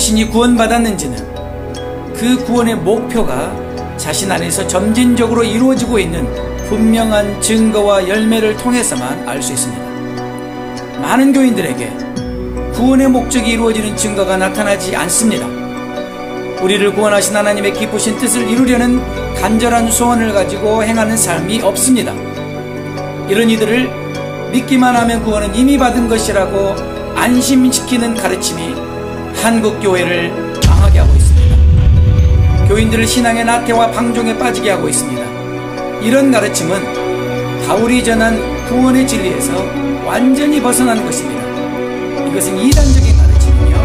자신이 구원받았는지는 그 구원의 목표가 자신 안에서 점진적으로 이루어지고 있는 분명한 증거와 열매를 통해서만 알 수 있습니다. 많은 교인들에게 구원의 목적이 이루어지는 증거가 나타나지 않습니다. 우리를 구원하신 하나님의 기쁘신 뜻을 이루려는 간절한 소원을 가지고 행하는 삶이 없습니다. 이런 이들을 믿기만 하면 구원은 이미 받은 것이라고 안심시키는 가르침이 한국 교회를 망하게 하고 있습니다. 교인들을 신앙의 나태와 방종에 빠지게 하고 있습니다. 이런 가르침은 바울이 전한 구원의 진리에서 완전히 벗어난 것입니다. 이것은 이단적인 가르침이며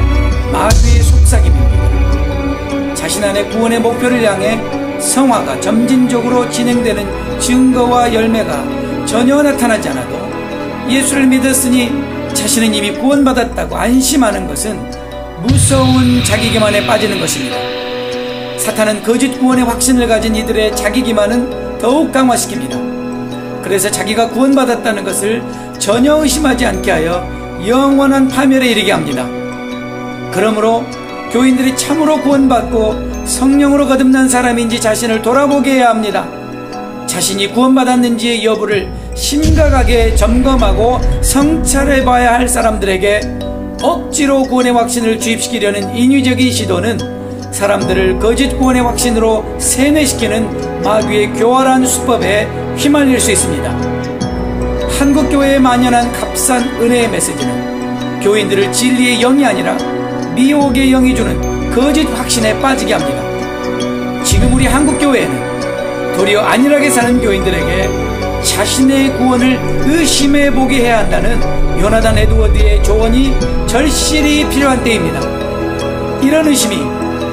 마귀의 속삭임입니다. 자신 안의 구원의 목표를 향해 성화가 점진적으로 진행되는 증거와 열매가 전혀 나타나지 않아도 예수를 믿었으니 자신은 이미 구원받았다고 안심하는 것은 무서운 자기기만에 빠지는 것입니다. 사탄은 거짓 구원의 확신을 가진 이들의 자기기만은 더욱 강화시킵니다. 그래서 자기가 구원받았다는 것을 전혀 의심하지 않게 하여 영원한 파멸에 이르게 합니다. 그러므로 교인들이 참으로 구원받고 성령으로 거듭난 사람인지 자신을 돌아보게 해야 합니다. 자신이 구원받았는지의 여부를 심각하게 점검하고 성찰해봐야 할 사람들에게 억지로 구원의 확신을 주입시키려는 인위적인 시도는 사람들을 거짓 구원의 확신으로 세뇌시키는 마귀의 교활한 수법에 휘말릴 수 있습니다. 한국교회에 만연한 값싼 은혜의 메시지는 교인들을 진리의 영이 아니라 미혹의 영이 주는 거짓 확신에 빠지게 합니다. 지금 우리 한국교회에는 도리어 안일하게 사는 교인들에게 자신의 구원을 의심해보게 해야 한다는 요나단 에드워드의 조언이 절실히 필요한 때입니다. 이런 의심이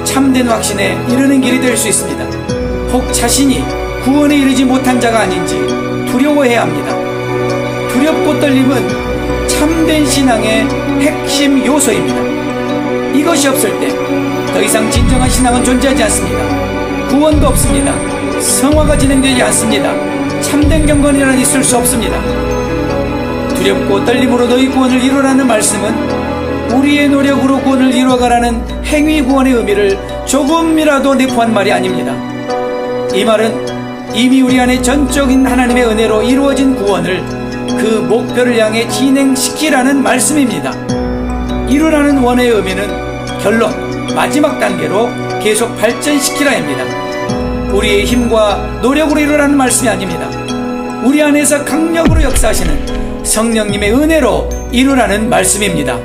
참된 확신에 이르는 길이 될 수 있습니다. 혹 자신이 구원에 이르지 못한 자가 아닌지 두려워해야 합니다. 두렵고 떨림은 참된 신앙의 핵심 요소입니다. 이것이 없을 때 더 이상 진정한 신앙은 존재하지 않습니다. 구원도 없습니다. 성화가 진행되지 않습니다. 참된 경건이란 있을 수 없습니다. 두렵고 떨림으로 너희 구원을 이루라는 말씀은 우리의 노력으로 구원을 이루어가라는 행위 구원의 의미를 조금이라도 내포한 말이 아닙니다. 이 말은 이미 우리 안에 전적인 하나님의 은혜로 이루어진 구원을 그 목표를 향해 진행시키라는 말씀입니다. 이루라는 원의 의미는 결론, 마지막 단계로 계속 발전시키라입니다. 우리의 힘과 노력으로 이루라는 말씀이 아닙니다. 우리 안에서 강력으로 역사하시는 성령님의 은혜로 이루라는 말씀입니다.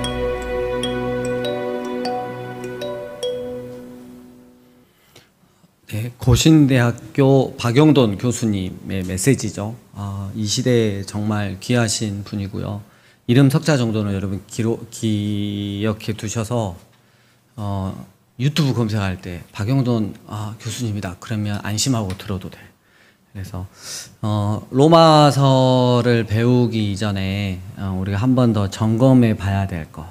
네, 고신대학교 박영돈 교수님의 메시지죠. 이 시대에 정말 귀하신 분이고요. 이름 석자 정도는 여러분 기억해 두셔서 유튜브 검색할 때 박영돈 교수님이다 그러면 안심하고 들어도 돼. 그래서 로마서를 배우기 이전에 우리가 한 번 더 점검해 봐야 될 거.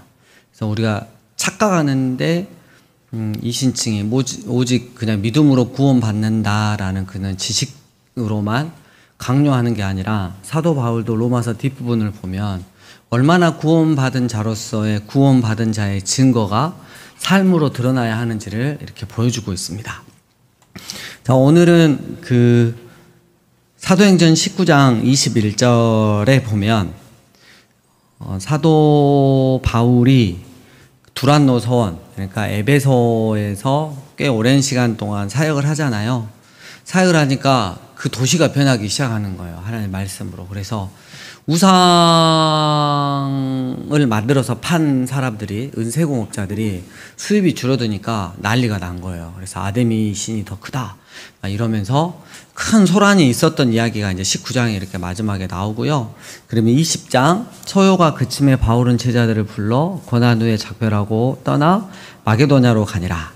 그래서 우리가 착각하는데 이 신칭이 오직 그냥 믿음으로 구원받는다라는 그런 지식으로만 강요하는 게 아니라 사도 바울도 로마서 뒷부분을 보면 얼마나 구원받은 자로서의 구원받은 자의 증거가 삶으로 드러나야 하는지를 이렇게 보여주고 있습니다. 자, 오늘은 그 사도행전 19장 21절에 보면 사도 바울이 두란노 서원, 그러니까 에베소에서 꽤 오랜 시간 동안 사역을 하잖아요. 사역을 하니까 그 도시가 변하기 시작하는 거예요. 하나님의 말씀으로. 그래서 우상을 만들어서 판 사람들이, 은세공업자들이 수입이 줄어드니까 난리가 난 거예요. 그래서 아데미 신이 더 크다 이러면서 큰 소란이 있었던 이야기가 이제 19장에 이렇게 마지막에 나오고요. 그러면 20장 서요가 그침에 바울은 제자들을 불러 고난 후에 작별하고 떠나 마게도냐로 가니라.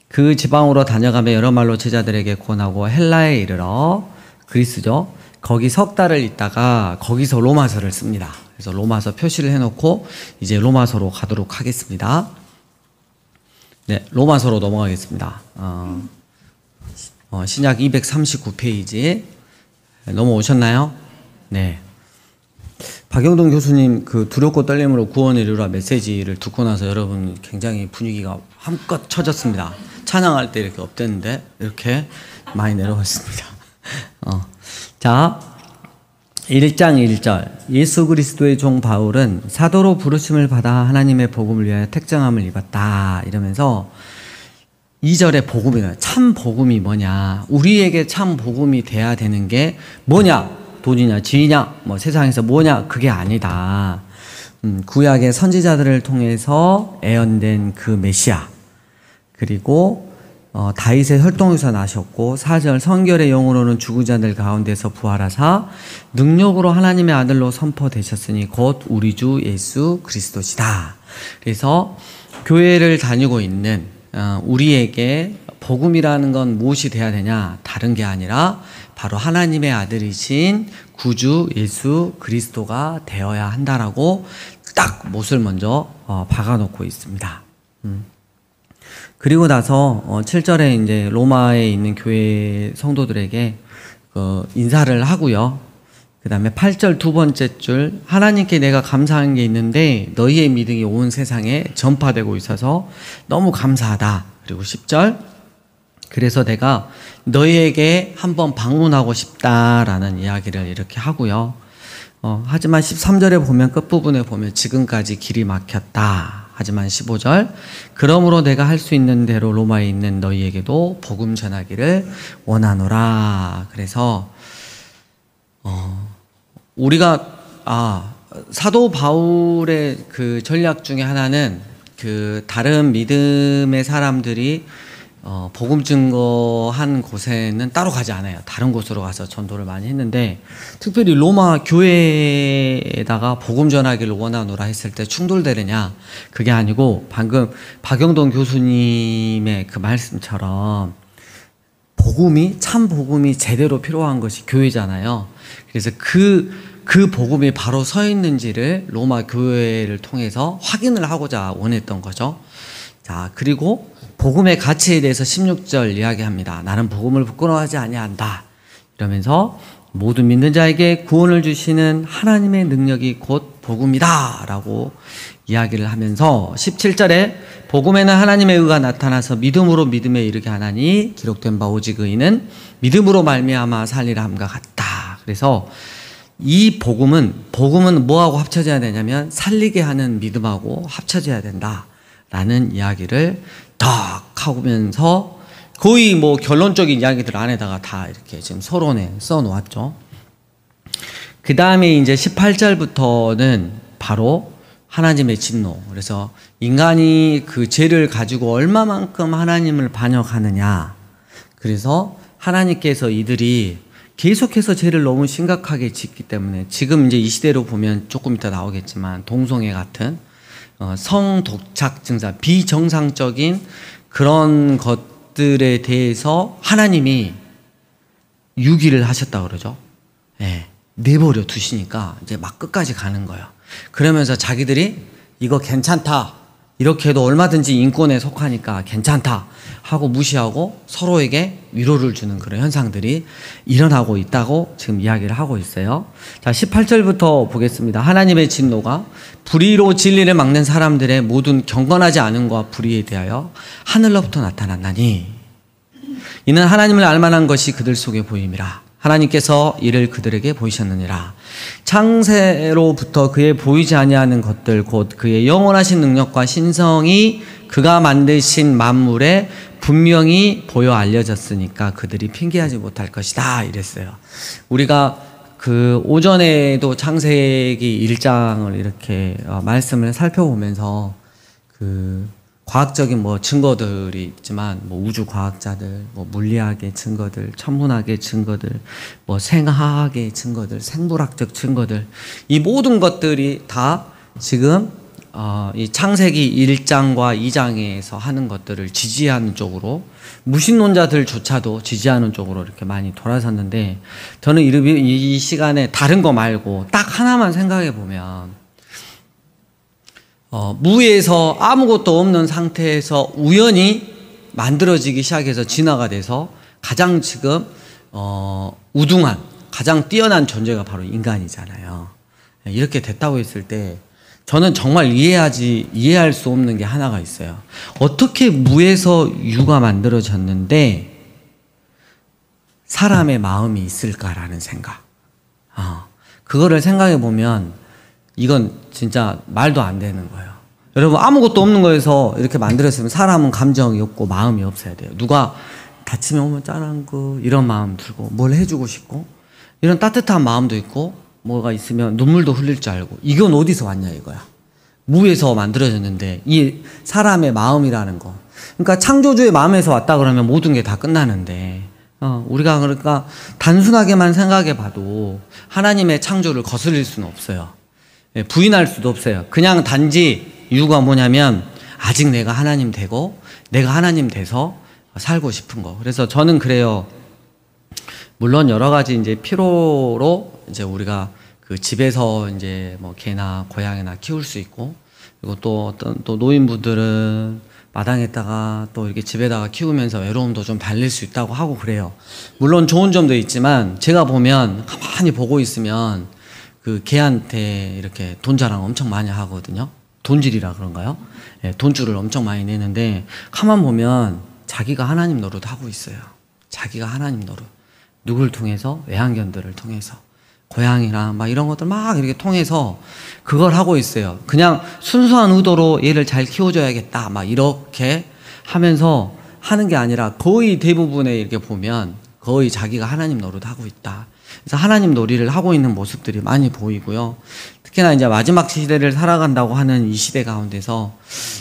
그 지방으로 다녀가며 여러 말로 제자들에게 권하고 헬라에 이르러, 그리스죠. 거기 석 달을 있다가 거기서 로마서를 씁니다. 그래서 로마서 표시를 해놓고 이제 로마서로 가도록 하겠습니다. 네, 로마서로 넘어가겠습니다. 신약 239페이지 넘어오셨나요? 네. 박영동 교수님 그 두렵고 떨림으로 구원을 이루라 메시지를 듣고 나서 여러분 굉장히 분위기가 한껏 쳐졌습니다. 찬양할 때 이렇게 업됐는데 이렇게 많이 내려갔습니다. 자, 1장 1절. 예수 그리스도의 종 바울은 사도로 부르심을 받아 하나님의 복음을 위하여 택정함을 입었다. 이러면서 2절에 복음이에요. 참 복음이 뭐냐? 우리에게 참 복음이 돼야 되는 게 뭐냐? 돈이냐, 지위냐, 뭐 세상에서 뭐냐? 그게 아니다. 구약의 선지자들을 통해서 애언된 그 메시아. 그리고 다윗의 혈통에서 나셨고 4절 성결의 영으로는 죽은 자들 가운데서 부활하사 능력으로 하나님의 아들로 선포되셨으니 곧 우리 주 예수 그리스도시다. 그래서 교회를 다니고 있는 우리에게 복음이라는 건 무엇이 돼야 되냐? 다른 게 아니라 바로 하나님의 아들이신 구주 예수 그리스도가 되어야 한다라고 딱 못을 먼저 박아놓고 있습니다. 그리고 나서 7절에 이제 로마에 있는 교회 성도들에게 인사를 하고요. 그 다음에 8절 두 번째 줄, 하나님께 내가 감사한 게 있는데 너희의 믿음이 온 세상에 전파되고 있어서 너무 감사하다. 그리고 10절, 그래서 내가 너희에게 한번 방문하고 싶다라는 이야기를 이렇게 하고요. 하지만 13절에 보면 끝부분에 보면 지금까지 길이 막혔다. 하지만 15절, 그러므로 내가 할 수 있는 대로 로마에 있는 너희에게도 복음 전하기를 원하노라. 그래서 우리가 사도 바울의 그 전략 중에 하나는 그 다른 믿음의 사람들이 복음 증거한 곳에는 따로 가지 않아요. 다른 곳으로 가서 전도를 많이 했는데, 특별히 로마 교회에다가 복음 전하기를 원하노라 했을 때 충돌되느냐? 그게 아니고 방금 박영동 교수님의 그 말씀처럼 참 복음이 제대로 필요한 것이 교회잖아요. 그래서 그 복음이 바로 서 있는지를 로마 교회를 통해서 확인을 하고자 원했던 거죠. 자, 그리고 복음의 가치에 대해서 16절 이야기합니다. 나는 복음을 부끄러워하지 아니한다. 이러면서 모든 믿는 자에게 구원을 주시는 하나님의 능력이 곧 복음이다 라고 이야기를 하면서 17절에 복음에는 하나님의 의가 나타나서 믿음으로 믿음에 이르게 하나니 기록된 바 오직 의인은 믿음으로 말미암아 살리라 함과 같다. 그래서 이 복음은 뭐하고 합쳐져야 되냐면 살리게 하는 믿음하고 합쳐져야 된다 라는 이야기를 딱 하면서 거의 뭐 결론적인 이야기들 안에다가 다 이렇게 지금 서론에 써 놓았죠. 그 다음에 이제 18절부터는 바로 하나님의 진노. 그래서 인간이 그 죄를 가지고 얼마만큼 하나님을 반역하느냐. 그래서 하나님께서 이들이 계속해서 죄를 너무 심각하게 짓기 때문에 지금 이제 이 시대로 보면 조금 이따 나오겠지만 동성애 같은 성독착 증상, 비정상적인 그런 것들에 대해서 하나님이 유기를 하셨다 그러죠. 예, 내버려 두시니까 이제 막 끝까지 가는 거예요. 그러면서 자기들이 이거 괜찮다, 이렇게 해도 얼마든지 인권에 속하니까 괜찮다 하고 무시하고 서로에게 위로를 주는 그런 현상들이 일어나고 있다고 지금 이야기를 하고 있어요. 자, 18절부터 보겠습니다. 하나님의 진노가 불의로 진리를 막는 사람들의 모든 경건하지 않음과 불의에 대하여 하늘로부터 나타났나니 이는 하나님을 알만한 것이 그들 속에 보임이라. 하나님께서 이를 그들에게 보이셨느니라. 창세로부터 그의 보이지 아니하는 것들 곧 그의 영원하신 능력과 신성이 그가 만드신 만물에 분명히 보여 알려졌으니까 그들이 핑계하지 못할 것이다 이랬어요. 우리가 그 오전에도 창세기 1장을 이렇게 말씀을 살펴보면서 그 과학적인 뭐 증거들이 있지만 뭐 우주 과학자들, 뭐 물리학의 증거들, 천문학의 증거들, 뭐 생화학의 증거들, 생물학적 증거들, 이 모든 것들이 다 지금 이 창세기 1장과 2장에서 하는 것들을 지지하는 쪽으로, 무신론자들조차도 지지하는 쪽으로 이렇게 많이 돌아섰는데, 저는 이 시간에 다른 거 말고 딱 하나만 생각해 보면, 무에서 아무것도 없는 상태에서 우연히 만들어지기 시작해서 진화가 돼서 가장 지금 우등한, 가장 뛰어난 존재가 바로 인간이잖아요. 이렇게 됐다고 했을 때 저는 정말 이해할 수 없는 게 하나가 있어요. 어떻게 무에서 유가 만들어졌는데 사람의 마음이 있을까라는 생각. 그거를 생각해 보면 이건 진짜 말도 안 되는 거예요. 여러분, 아무것도 없는 거에서 이렇게 만들었으면 사람은 감정이 없고 마음이 없어야 돼요. 누가 다치면 오면 짠한 거 이런 마음 들고 뭘 해주고 싶고 이런 따뜻한 마음도 있고 뭐가 있으면 눈물도 흘릴 줄 알고. 이건 어디서 왔냐 이거야. 무에서 만들어졌는데 이 사람의 마음이라는 거. 그러니까 창조주의 마음에서 왔다 그러면 모든 게 다 끝나는데 우리가 그러니까 단순하게만 생각해 봐도 하나님의 창조를 거스릴 수는 없어요. 부인할 수도 없어요. 그냥 단지 이유가 뭐냐면 아직 내가 하나님 되고 내가 하나님 돼서 살고 싶은 거. 그래서 저는 그래요. 물론 여러 가지 이제 필요로 이제 우리가 그 집에서 이제 뭐 개나 고양이나 키울 수 있고, 그리고 또 어떤 또 노인분들은 마당에다가 또 이렇게 집에다가 키우면서 외로움도 좀 달랠 수 있다고 하고 그래요. 물론 좋은 점도 있지만 제가 보면 가만히 보고 있으면 그 개한테 이렇게 돈 자랑 엄청 많이 하거든요. 돈질이라 그런가요? 네, 돈줄을 엄청 많이 내는데 가만 보면 자기가 하나님 노릇 하고 있어요. 자기가 하나님 노릇. 누굴 통해서? 외환견들을 통해서. 고양이랑 막 이런 것들 막 이렇게 통해서 그걸 하고 있어요. 그냥 순수한 의도로 얘를 잘 키워줘야겠다 막 이렇게 하면서 하는 게 아니라 거의 대부분에 이렇게 보면 거의 자기가 하나님 노릇 하고 있다. 그래서 하나님 놀이를 하고 있는 모습들이 많이 보이고요. 특히나 이제 마지막 시대를 살아간다고 하는 이 시대 가운데서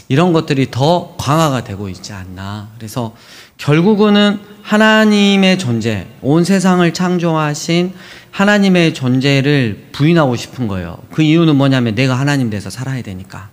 이런 것들이 더 강화가 되고 있지 않나. 그래서 결국은 하나님의 존재, 온 세상을 창조하신 하나님의 존재를 부인하고 싶은 거예요. 그 이유는 뭐냐면 내가 하나님 돼서 살아야 되니까.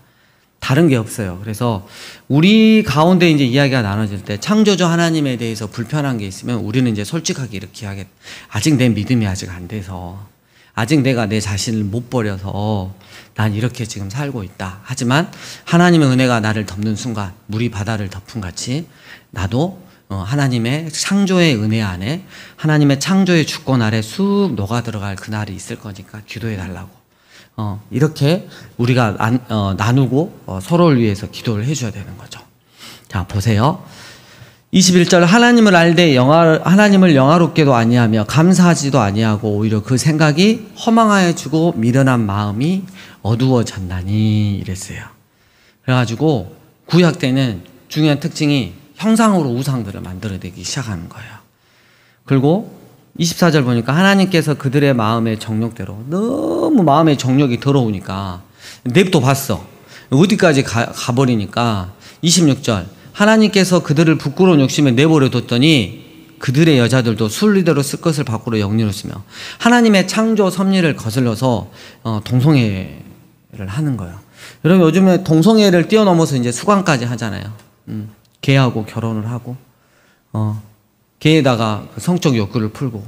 다른 게 없어요. 그래서 우리 가운데 이제 이야기가 나눠질 때 창조주 하나님에 대해서 불편한 게 있으면 우리는 이제 솔직하게 이렇게 하겠다. 아직 내 믿음이 아직 안 돼서, 아직 내가 내 자신을 못 버려서 난 이렇게 지금 살고 있다. 하지만 하나님의 은혜가 나를 덮는 순간 물이 바다를 덮은 같이 나도 하나님의 창조의 은혜 안에, 하나님의 창조의 주권 아래 쑥 녹아 들어갈 그날이 있을 거니까 기도해 달라고. 이렇게 우리가 나누고 서로를 위해서 기도를 해줘야 되는 거죠. 자, 보세요. 21절, 하나님을 알되 하나님을 영화롭게도 아니하며 감사하지도 아니하고 오히려 그 생각이 허망하여지고 미련한 마음이 어두워졌나니 이랬어요. 그래가지고 구약 때는 중요한 특징이 형상으로 우상들을 만들어내기 시작하는 거예요. 그리고 24절 보니까 하나님께서 그들의 마음의 정욕대로, 너무 마음의 정욕이 더러우니까 냅둬 봤어. 어디까지 가버리니까 26절, 하나님께서 그들을 부끄러운 욕심에 내버려 뒀더니 그들의 여자들도 순리대로 쓸 것을 밖으로 역리로쓰며 하나님의 창조 섭리를 거슬러서 동성애를 하는 거예요. 여러분, 요즘에 동성애를 뛰어넘어서 이제 수관까지 하잖아요. 개하고 결혼을 하고 개에다가 성적 욕구를 풀고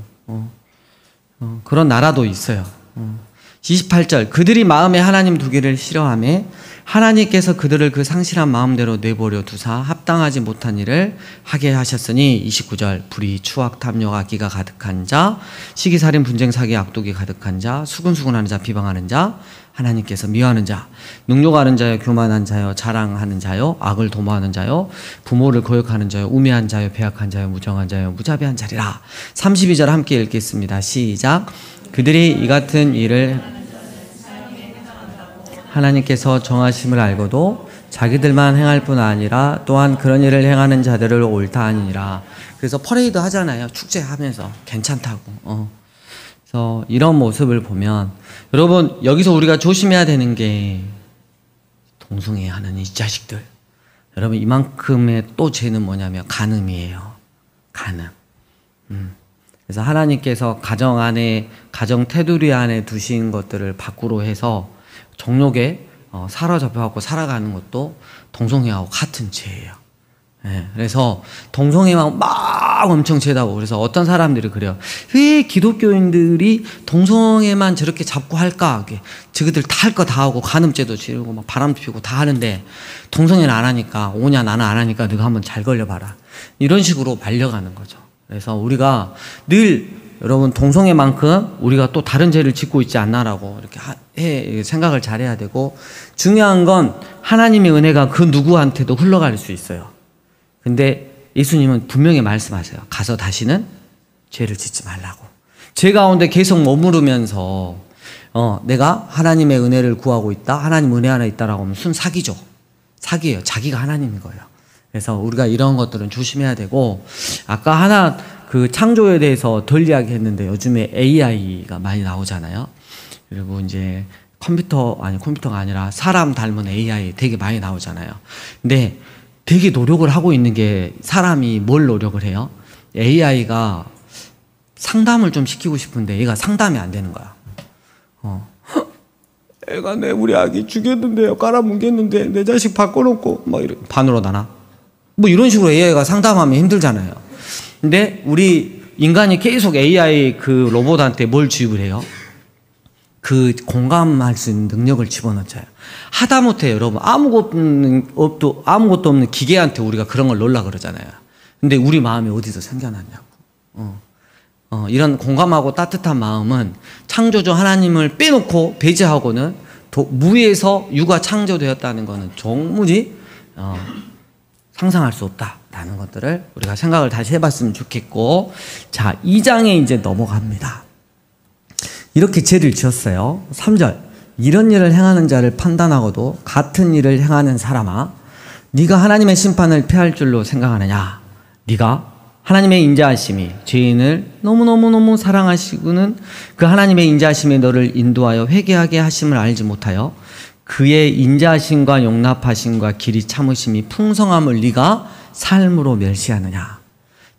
그런 나라도 있어요. 28절, 그들이 마음에 하나님 두기를 싫어하며 하나님께서 그들을 그 상실한 마음대로 내버려 두사 합당하지 못한 일을 하게 하셨으니 29절, 불의, 추악, 탐욕, 악기가 가득한 자, 시기살인, 분쟁, 사기, 악독이 가득한 자, 수근수근하는 자, 비방하는 자, 하나님께서 미워하는 자, 능욕하는 자요, 교만한 자요, 자랑하는 자요, 악을 도모하는 자요, 부모를 거역하는 자요, 우매한 자요, 배악한 자요, 무정한 자요, 무자비한 자리라. 32절 함께 읽겠습니다. 시작. 그들이 이 같은 일을 하나님께서 정하심을 알고도 자기들만 행할 뿐 아니라 또한 그런 일을 행하는 자들을 옳다 하니라. 그래서 퍼레이드 하잖아요. 축제하면서 괜찮다고. 그래서 이런 모습을 보면 여러분, 여기서 우리가 조심해야 되는 게 동성애 하는 이 자식들. 여러분, 이만큼의 또 죄는 뭐냐면 간음이에요. 간음. 그래서 하나님께서 가정 안에, 가정 테두리 안에 두신 것들을 밖으로 해서 정욕에 사로잡혀갖고 살아가는 것도 동성애하고 같은 죄예요. 네, 그래서 동성애만 막 엄청 죄다고. 그래서 어떤 사람들이 그래요. 왜 기독교인들이 동성애만 저렇게 잡고 할까? 저기들 다 할 거 다 하고 간음죄도 지르고 막 바람도 피우고 다 하는데 동성애는 안 하니까, 오냐 나는 안 하니까 너가 한번 잘 걸려봐라. 이런 식으로 말려가는 거죠. 그래서 우리가 늘 여러분 동성애만큼 우리가 또 다른 죄를 짓고 있지 않나라고 이렇게 생각을 잘해야 되고, 중요한 건 하나님의 은혜가 그 누구한테도 흘러갈 수 있어요. 근데 예수님은 분명히 말씀하세요. 가서 다시는 죄를 짓지 말라고. 죄 가운데 계속 머무르면서 내가 하나님의 은혜를 구하고 있다, 하나님 은혜 안에 있다라고 하면 순 사기죠. 사기예요. 자기가 하나님인 거예요. 그래서 우리가 이런 것들은 조심해야 되고, 아까 하나 그 창조에 대해서 덜 이야기했는데 요즘에 AI가 많이 나오잖아요. 그리고 이제 컴퓨터가 아니라 사람 닮은 AI 되게 많이 나오잖아요. 근데 되게 노력을 하고 있는 게, 사람이 뭘 노력을 해요? AI가 상담을 좀 시키고 싶은데 얘가 상담이 안 되는 거야. 애가 우리 아기 죽였는데요, 깔아뭉갰는데 내 자식 바꿔놓고 막 이런, 반으로 나나? 뭐 이런 식으로 AI가 상담하면 힘들잖아요. 근데 우리 인간이 계속 AI 그 로봇한테 뭘 주입을 해요? 그 공감할 수 있는 능력을 집어넣어요. 하다못해 여러분 아무것도 없는 기계한테 우리가 그런 걸 넣으려고 그러잖아요. 근데 우리 마음이 어디서 생겨났냐고. 이런 공감하고 따뜻한 마음은 창조주 하나님을 빼놓고 배제하고는 무에서 유가 창조되었다는 것은 정무지 상상할 수 없다라는 것들을 우리가 생각을 다시 해봤으면 좋겠고, 자 2장에 이제 넘어갑니다. 이렇게 죄를 지었어요. 3절, 이런 일을 행하는 자를 판단하고도 같은 일을 행하는 사람아, 네가 하나님의 심판을 피할 줄로 생각하느냐? 네가 하나님의 인자하심이 죄인을 너무너무너무 사랑하시고는 그 하나님의 인자하심이 너를 인도하여 회개하게 하심을 알지 못하여 그의 인자하심과 용납하심과 길이 참으심이 풍성함을 네가 삶으로 멸시하느냐?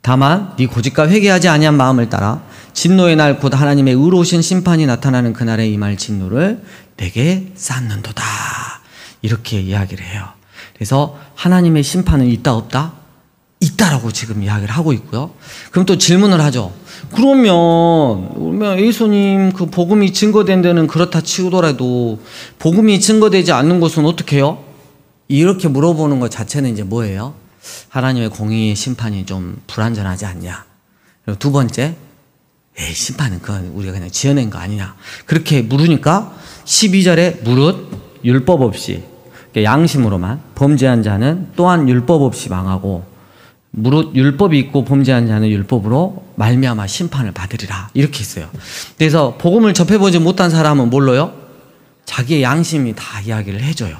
다만 네 고집과 회개하지 아니한 마음을 따라 진노의 날 곧 하나님의 의로우신 심판이 나타나는 그날에 임할 진노를 내게 쌓는도다. 이렇게 이야기를 해요. 그래서 하나님의 심판은 있다 없다? 있다라고 지금 이야기를 하고 있고요. 그럼 또 질문을 하죠. 그러면 예수님 그 복음이 증거된 데는 그렇다 치우더라도 복음이 증거되지 않는 곳은 어떻게 해요? 이렇게 물어보는 것 자체는 이제 뭐예요? 하나님의 공의의 심판이 좀 불완전하지 않냐? 그리고 두 번째, 심판은 그건 우리가 그냥 지어낸 거 아니냐? 그렇게 물으니까 12절에 무릇 율법 없이, 양심으로만 범죄한 자는 또한 율법 없이 망하고 무릇 율법이 있고 범죄한 자는 율법으로 말미암아 심판을 받으리라. 이렇게 있어요. 그래서 복음을 접해보지 못한 사람은 뭘로요? 자기의 양심이 다 이야기를 해줘요.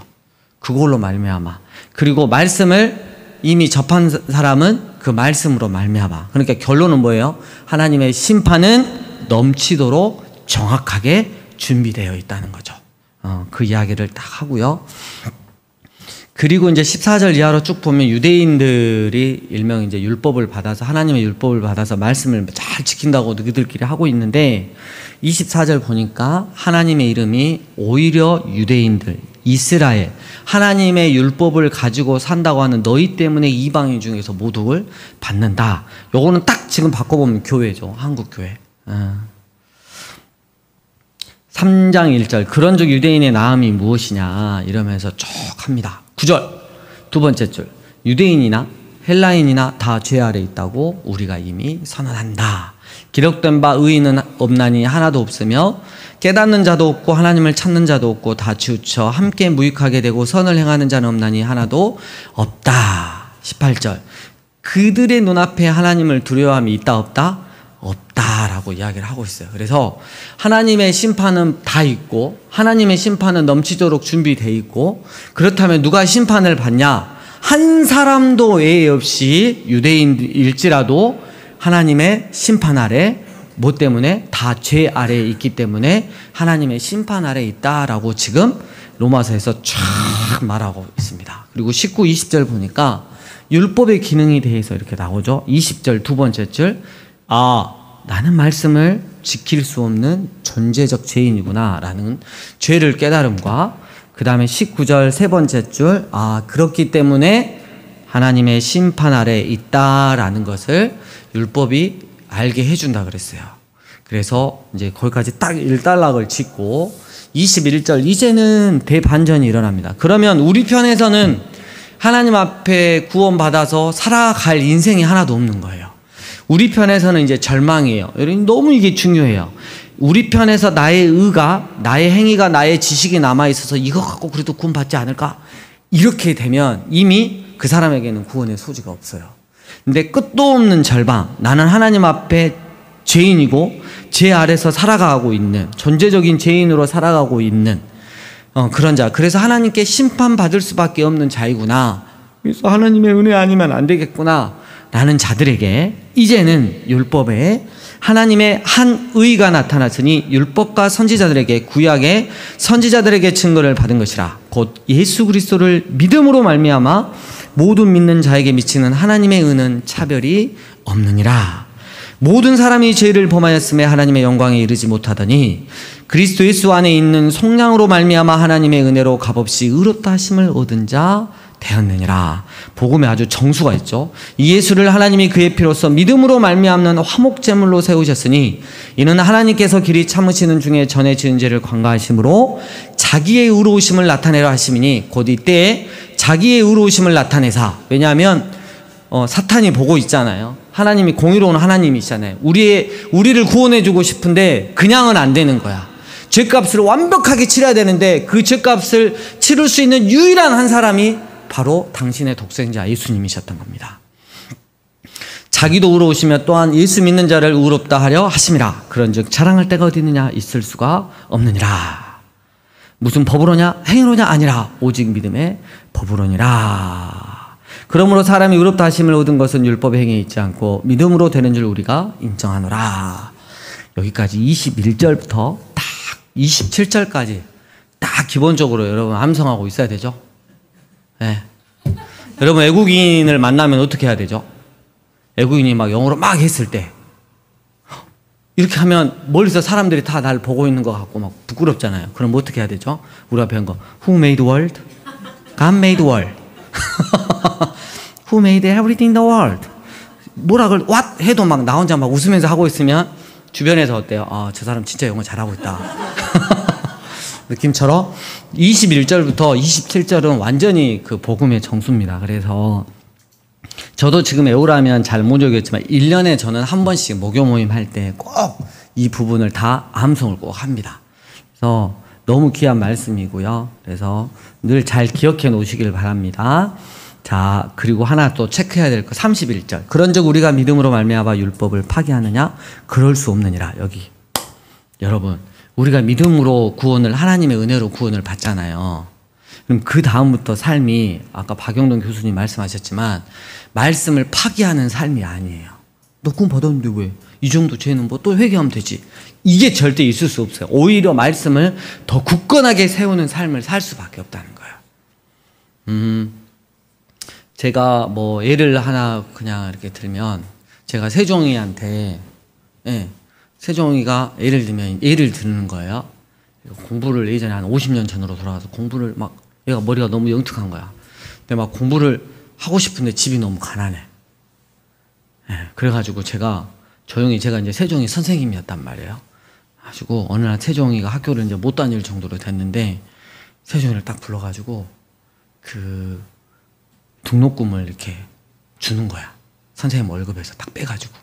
그걸로 말미암아. 그리고 말씀을 이미 접한 사람은 그 말씀으로 말미암아. 그러니까 결론은 뭐예요? 하나님의 심판은 넘치도록 정확하게 준비되어 있다는 거죠. 그 이야기를 딱 하고요. 그리고 이제 14절 이하로 쭉 보면 유대인들이 일명 이제 율법을 받아서, 하나님의 율법을 받아서 말씀을 잘 지킨다고 너희들끼리 하고 있는데, 24절 보니까 하나님의 이름이 오히려 유대인들, 이스라엘, 하나님의 율법을 가지고 산다고 하는 너희 때문에 이방인 중에서 모독을 받는다. 요거는 딱 지금 바꿔보면 교회죠. 한국교회. 3장 1절, 그런즉 유대인의 나음이 무엇이냐 이러면서 쭉 합니다. 9절, 두 번째 줄, 유대인이나 헬라인이나 다 죄 아래 있다고 우리가 이미 선언한다. 기록된 바 의인은 없나니 하나도 없으며 깨닫는 자도 없고 하나님을 찾는 자도 없고 다 치우쳐 함께 무익하게 되고 선을 행하는 자는 없나니 하나도 없다. 18절, 그들의 눈앞에 하나님을 두려워함이 있다 없다? 없다라고 이야기를 하고 있어요. 그래서 하나님의 심판은 다 있고 하나님의 심판은 넘치도록 준비되어 있고, 그렇다면 누가 심판을 받냐? 한 사람도 예외 없이 유대인일지라도 하나님의 심판 아래, 뭐 때문에? 다 죄 아래에 있기 때문에 하나님의 심판 아래에 있다라고 지금 로마서에서 쫙 말하고 있습니다. 그리고 19, 20절 보니까 율법의 기능에 대해서 이렇게 나오죠. 20절 두 번째 줄, 나는 말씀을 지킬 수 없는 존재적 죄인이구나 라는 죄를 깨달음과, 그 다음에 19절 세 번째 줄, 그렇기 때문에 하나님의 심판 아래에 있다라는 것을 율법이 알게 해준다 그랬어요. 그래서 이제 거기까지 딱 일단락을 짓고 21절, 이제는 대반전이 일어납니다. 그러면 우리 편에서는 하나님 앞에 구원받아서 살아갈 인생이 하나도 없는 거예요. 우리 편에서는 이제 절망이에요. 여러분 너무 이게 중요해요. 우리 편에서 나의 의가, 나의 행위가, 나의 지식이 남아있어서 이거 갖고 그래도 구원 받지 않을까? 이렇게 되면 이미 그 사람에게는 구원의 소지가 없어요. 근데 끝도 없는 절망, 나는 하나님 앞에 죄인이고 죄 아래서 살아가고 있는, 존재적인 죄인으로 살아가고 있는 그런 자. 그래서 하나님께 심판받을 수밖에 없는 자이구나. 그래서 하나님의 은혜 아니면 안 되겠구나 라는 자들에게 이제는 율법에 하나님의 한 의가 나타났으니 율법과 선지자들에게, 구약의 선지자들에게 증거를 받은 것이라. 곧 예수 그리스도를 믿음으로 말미암아 모든 믿는 자에게 미치는 하나님의 의는 차별이 없느니라. 모든 사람이 죄를 범하였음에 하나님의 영광에 이르지 못하더니 그리스도 예수 안에 있는 속량으로 말미암아 하나님의 은혜로 값없이 의롭다 하심을 얻은 자 되었느니라. 복음에 아주 정수가 있죠. 이 예수를 하나님이 그의 피로써 믿음으로 말미암는 화목제물로 세우셨으니 이는 하나님께서 길이 참으시는 중에 전에 지은 죄를 관가하심으로 자기의 의로우심을 나타내려 하심이니 곧 이때에 자기의 의로우심을 나타내사. 왜냐하면 사탄이 보고 있잖아요. 하나님이 공의로운 하나님이시잖아요. 우리를 구원해주고 싶은데 그냥은 안 되는 거야. 죄값을 완벽하게 치러야 되는데 그 죄값을 치를 수 있는 유일한 한 사람이 바로 당신의 독생자 예수님이셨던 겁니다. 자기도 의로우시며 또한 예수 믿는 자를 의롭다 하려 하심이라. 그런즉 자랑할 데가 어디 있느냐? 있을 수가 없느니라. 무슨 법으로냐? 행위로냐? 아니라 오직 믿음의 법으로니라. 그러므로 사람이 의롭다 하심을 얻은 것은 율법의 행위에 있지 않고 믿음으로 되는 줄 우리가 인정하노라. 여기까지 21절부터 딱 27절까지 딱 기본적으로 여러분 암송하고 있어야 되죠. 네. 여러분 외국인을 만나면 어떻게 해야 되죠? 외국인이 막 영어로 막 했을 때 이렇게 하면 멀리서 사람들이 다 날 보고 있는 것 같고 막 부끄럽잖아요. 그럼 뭐 어떻게 해야 되죠? 우리가 배운 거 Who made the world? God made the world. Who made everything in the world? 뭐라 그걸 what 해도 막 나 혼자 막 웃으면서 하고 있으면 주변에서 어때요? 아, 저 사람 진짜 영어 잘하고 있다. 느낌처럼 21절부터 27절은 완전히 그 복음의 정수입니다. 그래서 저도 지금 에우라면 잘 못 오겠지만 1년에 저는 한 번씩 목요 모임 할 때 꼭 이 부분을 다 암송을 꼭 합니다. 그래서 너무 귀한 말씀이고요. 그래서 늘 잘 기억해 놓으시길 바랍니다. 자, 그리고 하나 또 체크해야 될 거 31절. 그런즉 우리가 믿음으로 말미암아 율법을 파기하느냐? 그럴 수 없느니라. 여기 여러분 우리가 믿음으로 구원을, 하나님의 은혜로 구원을 받잖아요. 그럼 그 다음부터 삶이 아까 박영동 교수님 말씀하셨지만 말씀을 파기하는 삶이 아니에요. 너 구원 받았는데 왜? 이 정도 죄는 뭐 또 회개하면 되지. 이게 절대 있을 수 없어요. 오히려 말씀을 더 굳건하게 세우는 삶을 살 수밖에 없다는 거예요. 제가 뭐 예를 하나 그냥 이렇게 들면 제가 세종이한테 세종이가 예를 드는 거예요. 공부를 예전에 한 50년 전으로 돌아가서 공부를 막 얘가 머리가 너무 영특한 거야. 근데 막 공부를 하고 싶은데 집이 너무 가난해. 그래가지고 제가 이제 세종이 선생님이었단 말이에요. 가지고 어느 날 세종이가 학교를 이제 못 다닐 정도로 됐는데 세종이를 딱 불러가지고 그 등록금을 이렇게 주는 거야. 선생님 월급에서 딱 빼가지고.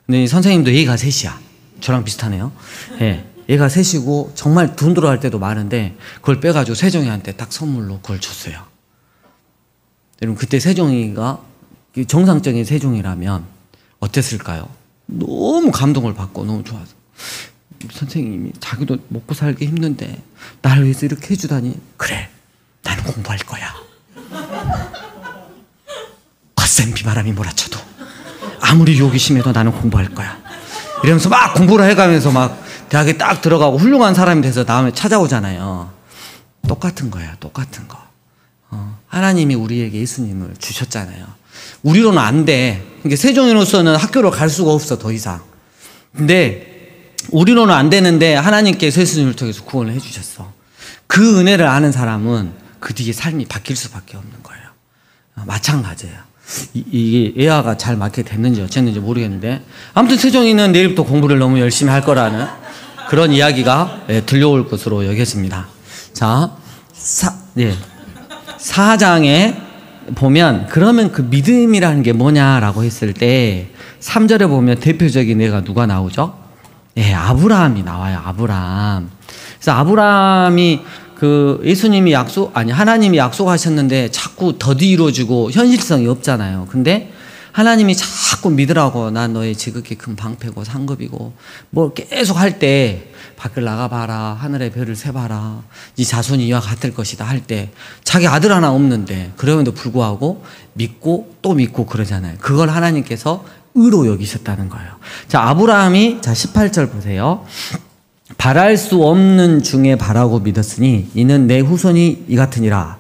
근데 이 선생님도 얘가 셋이야. 저랑 비슷하네요. 얘가 셋이고 정말 돈 들어갈 때도 많은데 그걸 빼가지고 세종이한테 딱 선물로 그걸 줬어요. 여러분 그때 세종이가 정상적인 세종이라면 어땠을까요? 너무 감동을 받고 너무 좋아서 선생님이 자기도 먹고 살기 힘든데 나를 위해서 이렇게 해주다니 그래 나는 공부할 거야. 거센 비바람이 몰아쳐도 아무리 욕이 심해도 나는 공부할 거야. 이러면서 막 공부를 해가면서 막 대학에 딱 들어가고 훌륭한 사람이 돼서 다음에 찾아오잖아요. 똑같은 거야. 똑같은 거. 하나님이 우리에게 예수님을 주셨잖아요. 우리로는 안 돼. 그러니까 세종이로서는 학교를 갈 수가 없어 더 이상. 근데 우리로는 안 되는데 하나님께서 예수님을 통해서 구원을 해주셨어. 그 은혜를 아는 사람은 그 뒤에 삶이 바뀔 수밖에 없는 거예요. 마찬가지예요. 이게 예화가 잘 맞게 됐는지 어쨌는지 모르겠는데 아무튼 세종이는 내일부터 공부를 너무 열심히 할 거라는 그런 이야기가 들려올 것으로 여겼습니다. 자, 4장에 보면 그러면 그 믿음이라는 게 뭐냐라고 했을 때 3절에 보면 대표적인 애가 누가 나오죠? 예, 아브라함이 나와요. 아브라함. 그래서 아브라함이 예수님이 하나님이 약속하셨는데 자꾸 더디 이루어지고 현실성이 없잖아요. 근데 하나님이 자꾸 믿으라고, 난 너의 지극히 큰 방패고 상급이고 뭐 계속 할 때 밖을 나가봐라, 하늘의 별을 세봐라, 네 자손이 이와 같을 것이다 할 때 자기 아들 하나 없는데 그럼에도 불구하고 믿고 또 믿고 그러잖아요. 그걸 하나님께서 의로 여기셨다는 거예요. 자, 아브라함이 18절 보세요. 바랄 수 없는 중에 바라고 믿었으니 이는 내 후손이 이 같으니라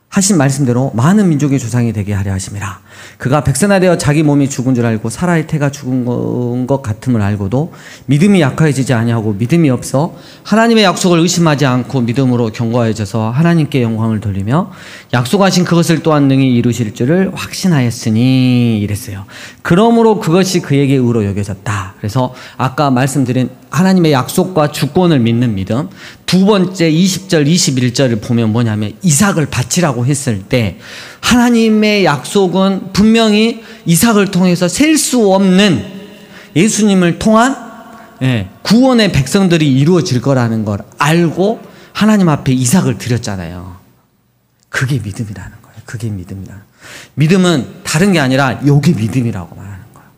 하신 말씀대로 많은 민족의 조상이 되게 하려 하심이라. 그가 백선화되어 자기 몸이 죽은 줄 알고 사라의 태가 죽은 것 같음을 알고도 믿음이 약해지지 아니하고 믿음이 없어 하나님의 약속을 의심하지 않고 믿음으로 견고해져서 하나님께 영광을 돌리며 약속하신 그것을 또한 능히 이루실 줄을 확신하였으니 이랬어요. 그러므로 그것이 그에게 의로 여겨졌다. 그래서 아까 말씀드린 하나님의 약속과 주권을 믿는 믿음. 두 번째 20절 21절을 보면 뭐냐면 이삭을 바치라고 했을 때 하나님의 약속은 분명히 이삭을 통해서 셀 수 없는 예수님을 통한 구원의 백성들이 이루어질 거라는 걸 알고 하나님 앞에 이삭을 드렸잖아요. 그게 믿음이라는 거예요. 그게 믿음이라는 거예요. 믿음은 다른 게 아니라 요게 믿음이라고 말하는 거예요.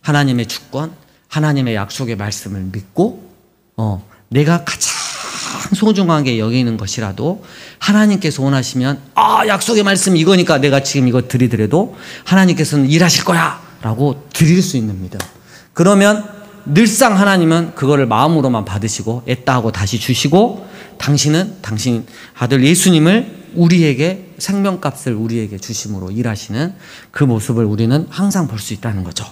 하나님의 주권, 하나님의 약속의 말씀을 믿고 내가 가장 소중하게 여기는 것이라도 하나님께서 원하시면 약속의 말씀 이거니까 내가 지금 이거 드리더라도 하나님께서는 일하실 거야 라고 드릴 수 있는 믿음. 그러면 늘상 하나님은 그거를 마음으로만 받으시고 애따 하고 다시 주시고 당신은 당신 아들 예수님을 우리에게 생명값을 우리에게 주심으로 일하시는 그 모습을 우리는 항상 볼 수 있다는 거죠.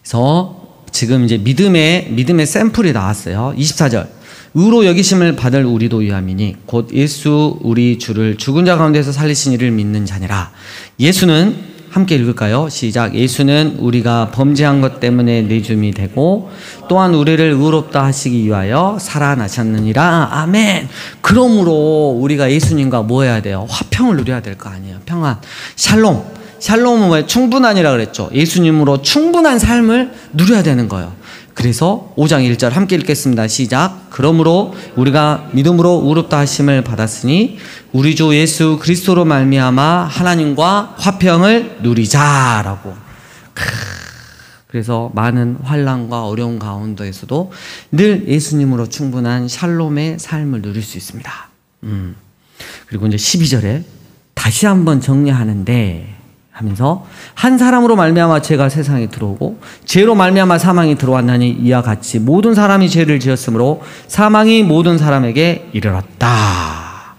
그래서 지금 이제 믿음의 샘플이 나왔어요. 24절. 의로 여기심을 받을 우리도 위함이니 곧 예수 우리 주를 죽은 자 가운데서 살리신 이를 믿는 자니라. 예수는 함께 읽을까요? 시작. 예수는 우리가 범죄한 것 때문에 내줌이 되고 또한 우리를 의롭다 하시기 위하여 살아나셨느니라. 아멘. 그러므로 우리가 예수님과 뭐 해야 돼요? 화평을 누려야 될 거 아니에요. 평안, 샬롬. 샬롬은 왜 충분한이라 그랬죠. 예수님으로 충분한 삶을 누려야 되는 거예요. 그래서 5장 1절 함께 읽겠습니다. 시작. 그러므로 우리가 믿음으로 의롭다 하심을 받았으니 우리 주 예수 그리스도로 말미암아 하나님과 화평을 누리자라고. 그래서 많은 환난과 어려운 가운데에서도 늘 예수님으로 충분한 샬롬의 삶을 누릴 수 있습니다. 그리고 이제 12절에 다시 한번 정리하는데 하면서 한 사람으로 말미암아 죄가 세상에 들어오고 죄로 말미암아 사망이 들어왔나니 이와 같이 모든 사람이 죄를 지었으므로 사망이 모든 사람에게 이르렀다.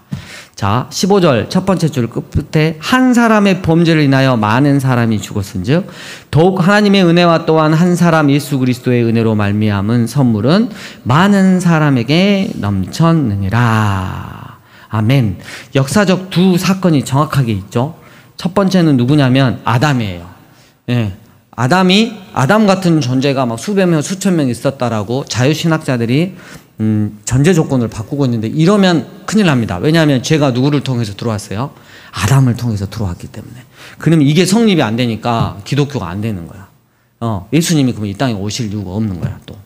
자, 15절 첫 번째 줄 끝에 한 사람의 범죄를 인하여 많은 사람이 죽었은즉 더욱 하나님의 은혜와 또한 한 사람 예수 그리스도의 은혜로 말미암은 선물은 많은 사람에게 넘쳤느니라. 아멘. 역사적 두 사건이 정확하게 있죠. 첫 번째는 누구냐면 아담이에요. 아담 같은 존재가 막 수백 명, 수천 명 있었다라고 자유신학자들이 전제 조건을 바꾸고 있는데 이러면 큰일 납니다. 왜냐하면 죄가 누구를 통해서 들어왔어요? 아담을 통해서 들어왔기 때문에. 그러면 이게 성립이 안 되니까 기독교가 안 되는 거야. 예수님이 그러면 이 땅에 오실 이유가 없는 거야, 또.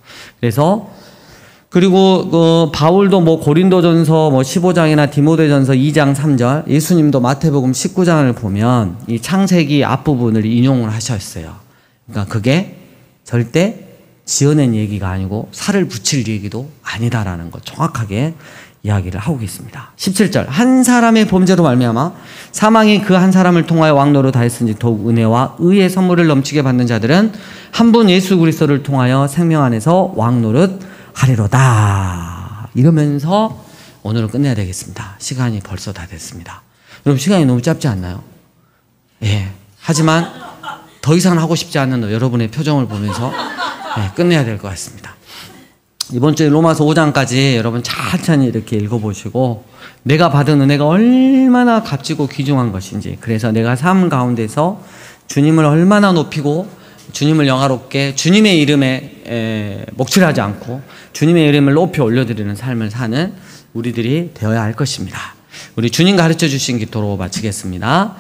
그리고 바울도 고린도전서 15장이나 디모데전서 2장 3절, 예수님도 마태복음 19장을 보면 이 창세기 앞부분을 인용을 하셨어요. 그러니까 그게 절대 지어낸 얘기가 아니고 살을 붙일 얘기도 아니다라는 거 정확하게 이야기를 하고 있습니다. 17절. 한 사람의 범죄로 말미암아 사망이 그 한 사람을 통하여 왕노로 다했으니 더욱 은혜와 의의 선물을 넘치게 받는 자들은 한 분 예수 그리스도를 통하여 생명 안에서 왕노릇 하리로다. 이러면서 오늘은 끝내야 되겠습니다. 시간이 벌써 다 됐습니다. 여러분 시간이 너무 짧지 않나요? 예. 하지만 더 이상 하고 싶지 않은 여러분의 표정을 보면서 끝내야 될 것 같습니다. 이번 주에 로마서 5장까지 여러분 천천히 이렇게 읽어보시고 내가 받은 은혜가 얼마나 값지고 귀중한 것인지, 그래서 내가 삶 가운데서 주님을 얼마나 높이고 주님을 영화롭게 주님의 이름에 목칠하지 않고 주님의 이름을 높이 올려드리는 삶을 사는 우리들이 되어야 할 것입니다. 우리 주님 가르쳐 주신 기도로 마치겠습니다.